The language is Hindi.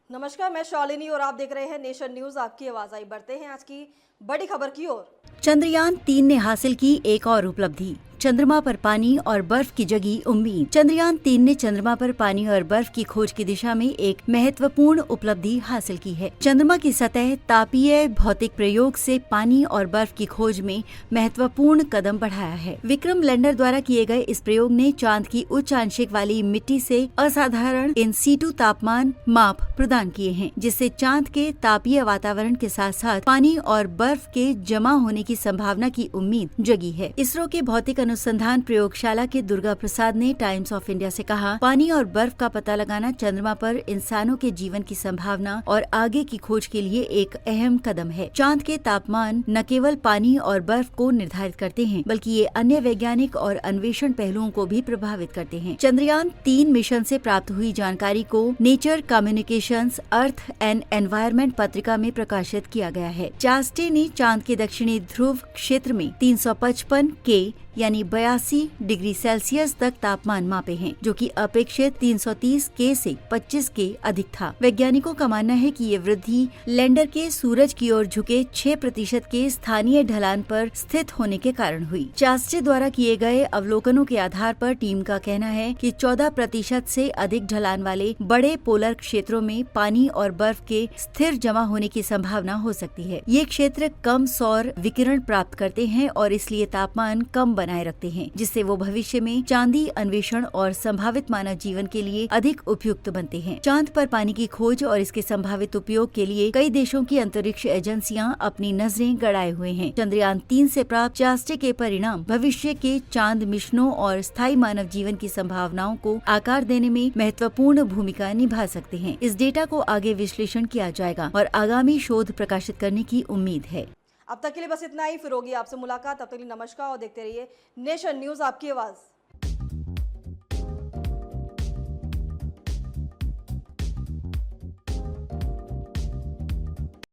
नमस्कार, मैं शालिनी और आप देख रहे हैं नेशन न्यूज। आपकी आवाज आई। बढ़ते हैं आज की बड़ी खबर की ओर। चंद्रयान-3 ने हासिल की एक और उपलब्धि, चंद्रमा पर पानी और बर्फ की जगी उम्मीद। चंद्रयान-3 ने चंद्रमा पर पानी और बर्फ की खोज की दिशा में एक महत्वपूर्ण उपलब्धि हासिल की है। चंद्रमा की सतह तापीय भौतिक प्रयोग से पानी और बर्फ की खोज में महत्वपूर्ण कदम बढ़ाया है। विक्रम लैंडर द्वारा किए गए इस प्रयोग ने चांद की उच्च आंशिक वाली मिट्टी से असाधारण इन सीटू तापमान माप प्रदान किए हैं, जिससे चांद के तापीय वातावरण के साथ साथ पानी और बर्फ के जमा होने की संभावना की उम्मीद जगी है। इसरो के भौतिक अनुसंधान प्रयोगशाला के दुर्गा प्रसाद ने टाइम्स ऑफ इंडिया से कहा, पानी और बर्फ का पता लगाना चंद्रमा पर इंसानों के जीवन की संभावना और आगे की खोज के लिए एक अहम कदम है। चांद के तापमान न केवल पानी और बर्फ को निर्धारित करते हैं, बल्कि ये अन्य वैज्ञानिक और अन्वेषण पहलुओं को भी प्रभावित करते हैं। चंद्रयान-3 मिशन से प्राप्त हुई जानकारी को nature communications earth and environment पत्रिका में प्रकाशित किया गया है। चास्टे ने चांद के दक्षिणी ध्रुव क्षेत्र में 355 के यानी 82 डिग्री सेल्सियस तक तापमान मापे हैं, जो कि अपेक्षित 330 के से 25 के अधिक था। वैज्ञानिकों का मानना है कि ये वृद्धि लैंडर के सूरज की ओर झुके 6% के स्थानीय ढलान पर स्थित होने के कारण हुई। चास्टे द्वारा किए गए अवलोकनों के आधार पर टीम का कहना है कि 14% से अधिक ढलान वाले बड़े पोलर क्षेत्रों में पानी और बर्फ के स्थिर जमा होने की संभावना हो सकती है। ये क्षेत्र कम सौर विकिरण प्राप्त करते हैं और इसलिए तापमान कम बनाए रखते हैं, जिससे वो भविष्य में चांदी अन्वेषण और संभावित मानव जीवन के लिए अधिक उपयुक्त बनते हैं। चांद पर पानी की खोज और इसके संभावित उपयोग के लिए कई देशों की अंतरिक्ष एजेंसियां अपनी नजरें गड़ाए हुए हैं। चंद्रयान-3 से प्राप्त चास्टे के परिणाम भविष्य के चांद मिशनों और स्थायी मानव जीवन की संभावनाओं को आकार देने में महत्वपूर्ण भूमिका निभा सकते हैं। इस डेटा को आगे विश्लेषण किया जाएगा और आगामी शोध प्रकाशित करने की उम्मीद है। अब तक के लिए बस इतना ही। फिर होगी आपसे मुलाकात। तब तक के लिए नमस्कार और देखते रहिए नेशन न्यूज, आपकी आवाज।